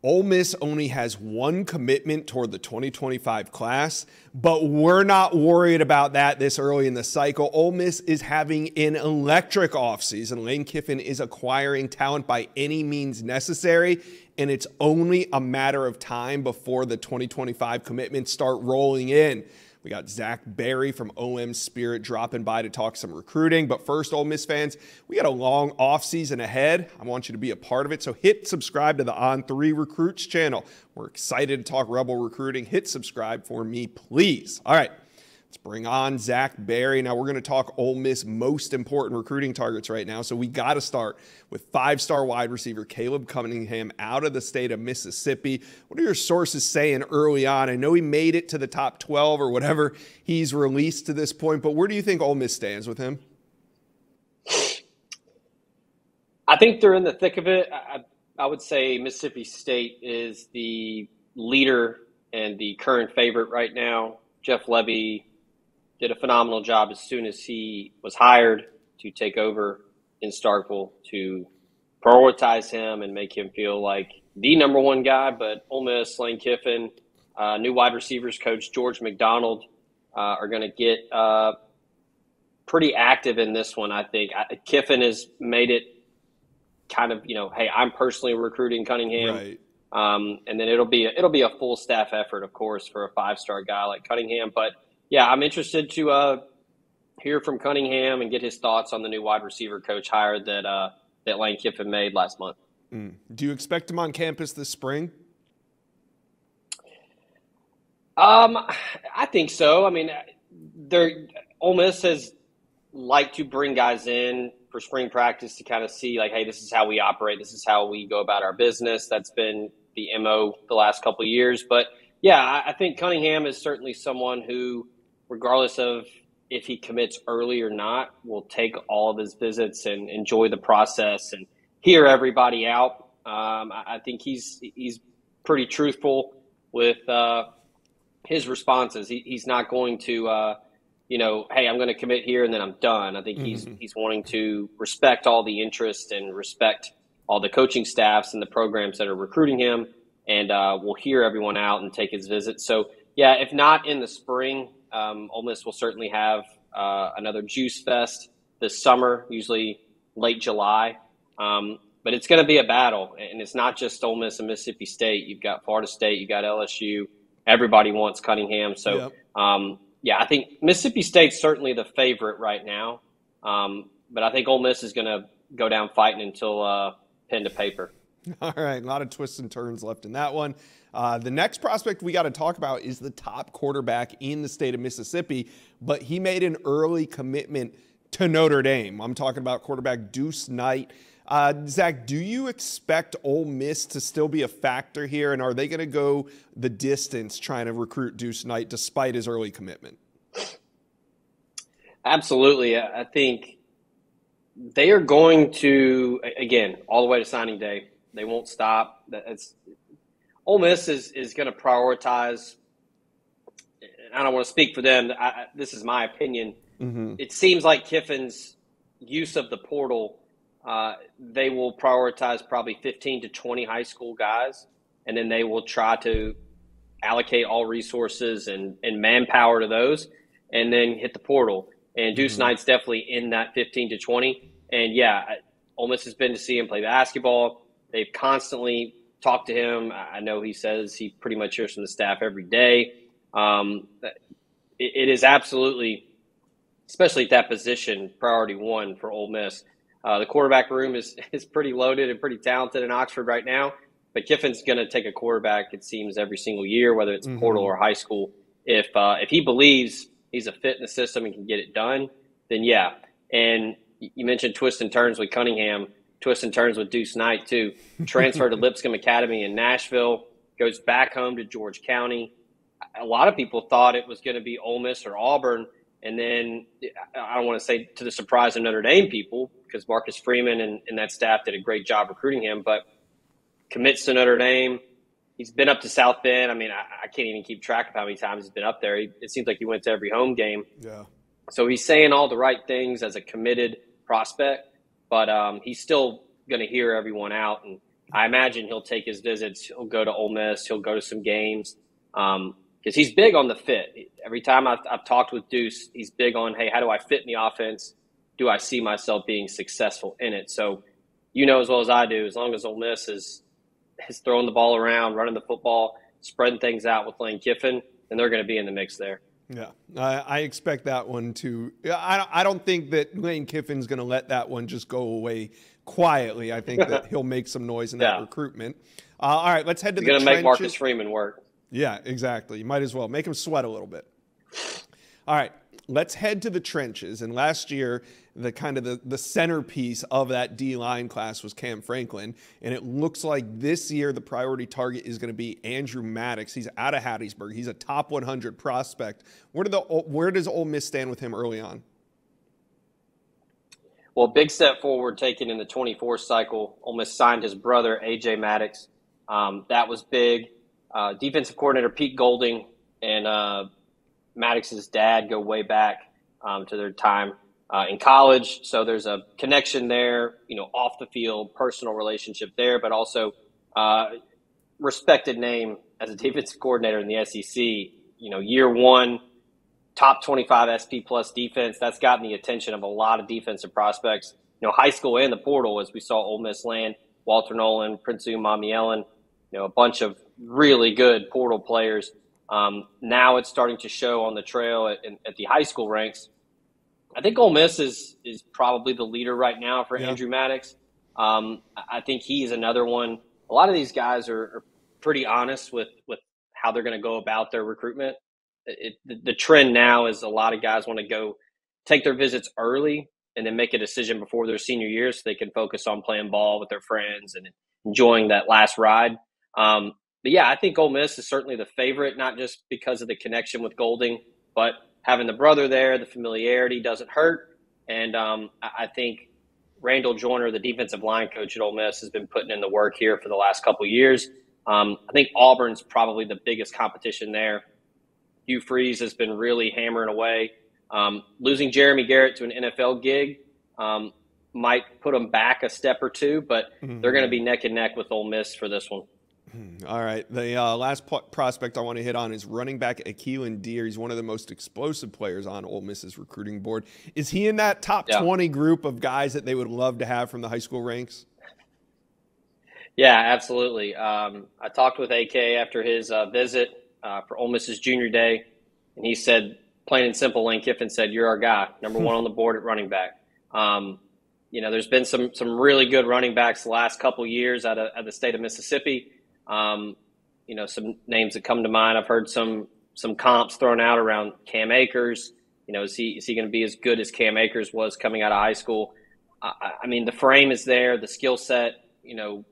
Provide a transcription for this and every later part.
Ole Miss only has one commitment toward the 2025 class, but we're not worried about that this early in the cycle. Ole Miss is having an electric offseason. Lane Kiffin is acquiring talent by any means necessary, and it's only a matter of time before the 2025 commitments start rolling in. We got Zach Berry from OM Spirit dropping by to talk some recruiting. But first, Ole Miss fans, we got a long offseason ahead. I want you to be a part of it. So hit subscribe to the On3 Recruits channel. We're excited to talk Rebel recruiting. Hit subscribe for me, please. All right. Let's bring on Zach Berry. Now, we're going to talk Ole Miss most important recruiting targets right now. So we got to start with five-star wide receiver Caleb Cunningham out of the state of Mississippi. What are your sources saying early on? I know he made it to the top 12 or whatever he's released to this point, but where do you think Ole Miss stands with him? I think they're in the thick of it. I would say Mississippi State is the leader and the current favorite right now. Jeff Lebby did a phenomenal job as soon as he was hired to take over in Starkville to prioritize him and make him feel like the number one guy. But Ole Miss, Lane Kiffin, new wide receivers coach George McDonald are going to get pretty active in this one, I think. Kiffin has made it kind of, hey, I'm personally recruiting Cunningham. Right. And then it'll be a full staff effort, of course, for a five-star guy like Cunningham. But yeah, I'm interested to hear from Cunningham and get his thoughts on the new wide receiver coach hire that Lane Kiffin made last month. Do you expect him on campus this spring? I think so. I mean, Ole Miss has liked to bring guys in for spring practice to kind of see like, hey, this is how we operate. This is how we go about our business. That's been the MO the last couple of years. But yeah, I think Cunningham is certainly someone who, regardless of if he commits early or not, will take all of his visits and enjoy the process and hear everybody out. I think he's pretty truthful with his responses. He's not going to, hey, I'm going to commit here and then I'm done. I think he's wanting to respect all the interest and respect all the coaching staffs and the programs that are recruiting him, and will hear everyone out and take his visit. So, yeah, if not in the spring, Ole Miss will certainly have another Juice Fest this summer, usually late July. But it's going to be a battle, and it's not just Ole Miss and Mississippi State. You've got Florida State, you've got LSU. Everybody wants Cunningham. So, yeah, I think Mississippi State's certainly the favorite right now. But I think Ole Miss is going to go down fighting until pen to paper. All right, a lot of twists and turns left in that one. The next prospect we got to talk about is the top quarterback in the state of Mississippi, but he made an early commitment to Notre Dame. I'm talking about quarterback Duce Knight. Zach, do you expect Ole Miss to still be a factor here, and are they going to go the distance trying to recruit Duce Knight despite his early commitment? Absolutely. I think they are going to, again, all the way to signing day. They won't stop. Ole Miss is going to prioritize. I don't want to speak for them. This is my opinion. It seems like Kiffin's use of the portal, they will prioritize probably 15 to 20 high school guys, and then they will try to allocate all resources and manpower to those, and then hit the portal. And Duce Knight's definitely in that 15 to 20. And, yeah, Ole Miss has been to see him play basketball. They've constantly talked to him. I know he says he pretty much hears from the staff every day. It is absolutely, especially at that position, priority one for Ole Miss. The quarterback room is pretty loaded and pretty talented in Oxford right now. But Kiffin's going to take a quarterback, it seems, every single year, whether it's portal or high school. If he believes he's a fit in the system and can get it done, then yeah. And you mentioned twists and turns with Cunningham, twists and turns with Duce Knight too. Transferred to Lipscomb Academy in Nashville, goes back home to George County. A lot of people thought it was going to be Ole Miss or Auburn. And then I don't want to say to the surprise of Notre Dame people, because Marcus Freeman and that staff did a great job recruiting him, but commits to Notre Dame. He's been up to South Bend. I mean, I can't even keep track of how many times he's been up there. It seems like he went to every home game. Yeah. So he's saying all the right things as a committed prospect, but he's still going to hear everyone out and I imagine he'll take his visits. He'll go to Ole Miss. He'll go to some games because he's big on the fit. Every time I've talked with Duce, he's big on, hey, how do I fit in the offense? Do I see myself being successful in it? So you know as well as I do, as long as Ole Miss is throwing the ball around, running the football, spreading things out with Lane Kiffin, then they're going to be in the mix there. Yeah, I expect that one to. I don't think that Lane Kiffin's going to let that one just go away quietly. I think that he'll make some noise in that recruitment. All right, let's head to the trenches. Going to make Marcus Freeman work. Yeah, exactly. You might as well make him sweat a little bit. All right, let's head to the trenches. And last year, the centerpiece of that D-line class was Cam Franklin. And it looks like this year the priority target is going to be Andrew Maddox. He's out of Hattiesburg. He's a top 100 prospect. Where does Ole Miss stand with him early on? Well, big step forward taken in the 24 cycle. Ole Miss signed his brother, A.J. Maddox. That was big. Defensive coordinator Pete Golding and Maddox's dad go way back to their time in college. So there's a connection there, off the field, personal relationship there, but also respected name as a defensive coordinator in the SEC. Year one, top 25 SP plus defense. That's gotten the attention of a lot of defensive prospects, high school and the portal, as we saw Ole Miss land Walter Nolan, Prince Mamielin, a bunch of really good portal players. Now it's starting to show on the trail at the high school ranks. I think Ole Miss is probably the leader right now for Andrew Maddox. I think he's another one. A lot of these guys are pretty honest with how they're going to go about their recruitment. The trend now is a lot of guys want to go take their visits early and then make a decision before their senior year so they can focus on playing ball with their friends and enjoying that last ride. But yeah, I think Ole Miss is certainly the favorite, not just because of the connection with Golding, but having the brother there, the familiarity doesn't hurt. And I think Randall Joyner, the defensive line coach at Ole Miss, has been putting in the work here for the last couple of years. I think Auburn's probably the biggest competition there. Hugh Freeze has been really hammering away. Losing Jeremy Garrett to an NFL gig might put them back a step or two, but they're going to be neck and neck with Ole Miss for this one. All right. The last prospect I want to hit on is running back Akeelan Deere. He's one of the most explosive players on Ole Miss's recruiting board. Is he in that top 20 group of guys that they would love to have from the high school ranks? Yeah, absolutely. I talked with AK after his visit for Ole Miss's junior day, and he said, plain and simple, Lane Kiffin said, "You're our guy, number one on the board at running back." There's been some really good running backs the last couple years out of the state of Mississippi. Some names that come to mind. I've heard some comps thrown out around Cam Akers. Is he going to be as good as Cam Akers was coming out of high school? I mean, the frame is there, the skill set.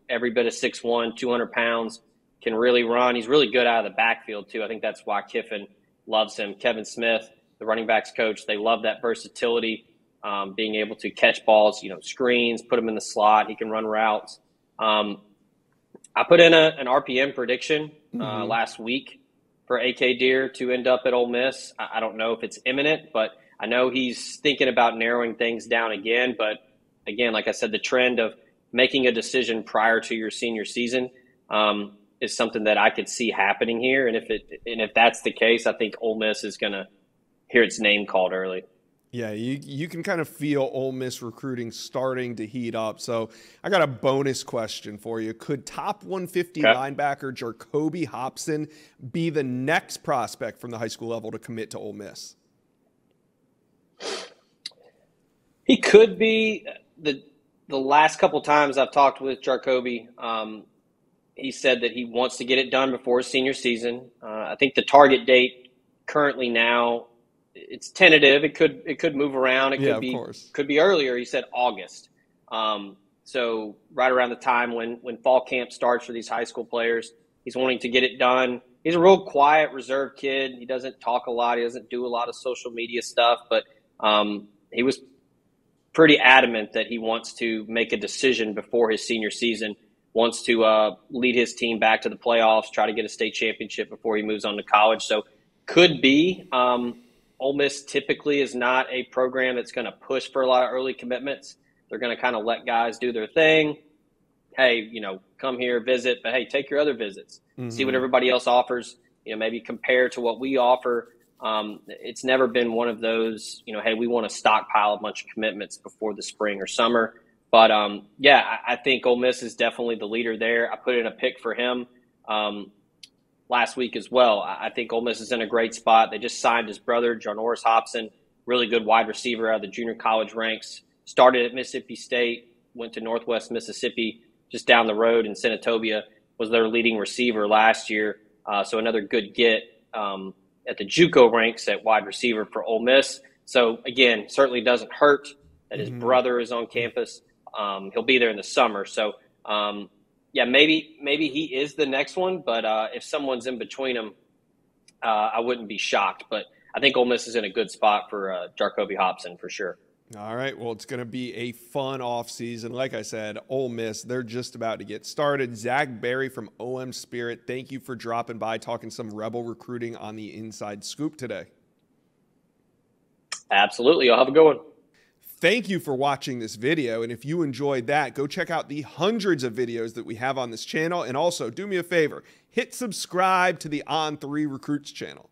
Every bit of 6'1", 200 pounds, can really run. He's really good out of the backfield too. I think that's why Kiffin loves him. Kevin Smith, the running backs coach, they love that versatility, being able to catch balls, screens, put him in the slot. He can run routes. I put in an RPM prediction last week for AK Deere to end up at Ole Miss. I don't know if it's imminent, but I know he's thinking about narrowing things down again. But again, like I said, the trend of making a decision prior to your senior season is something that I could see happening here. And if that's the case, I think Ole Miss is going to hear its name called early. Yeah, you can kind of feel Ole Miss recruiting starting to heat up. So I got a bonus question for you. Could top 150 linebacker Jobe Hopson be the next prospect from the high school level to commit to Ole Miss? He could be. The last couple times I've talked with Jacoby, he said that he wants to get it done before his senior season. I think the target date currently now, it's tentative. It could move around. It could be earlier. He said August. So right around the time when fall camp starts for these high school players, he's wanting to get it done. He's a real quiet, reserved kid. He doesn't talk a lot. He doesn't do a lot of social media stuff, but he was pretty adamant that he wants to make a decision before his senior season, wants to lead his team back to the playoffs, try to get a state championship before he moves on to college. So could be. Ole Miss typically is not a program that's going to push for a lot of early commitments. They're going to kind of let guys do their thing, hey, come here, visit, but hey, take your other visits, see what everybody else offers, maybe compare to what we offer. It's never been one of those, hey, we want to stockpile a bunch of commitments before the spring or summer. But, I think Ole Miss is definitely the leader there. I put in a pick for him last week as well. I think Ole Miss is in a great spot. They just signed his brother, Jobe Hopson, really good wide receiver out of the junior college ranks. Started at Mississippi State, went to Northwest Mississippi, just down the road in Senatobia, was their leading receiver last year. So another good get at the JUCO ranks at wide receiver for Ole Miss. So, again, certainly doesn't hurt that his brother is on campus. He'll be there in the summer. So, maybe he is the next one. But if someone's in between them, I wouldn't be shocked. But I think Ole Miss is in a good spot for Jobe Hopson for sure. All right, well, it's going to be a fun offseason. Like I said, Ole Miss, they're just about to get started. Zach Berry from OM Spirit, thank you for dropping by, talking some Rebel recruiting on the Inside Scoop today. Absolutely. Y'all have a good one. Thank you for watching this video, and if you enjoyed that, go check out the hundreds of videos that we have on this channel, and also do me a favor, hit subscribe to the On3 Recruits channel.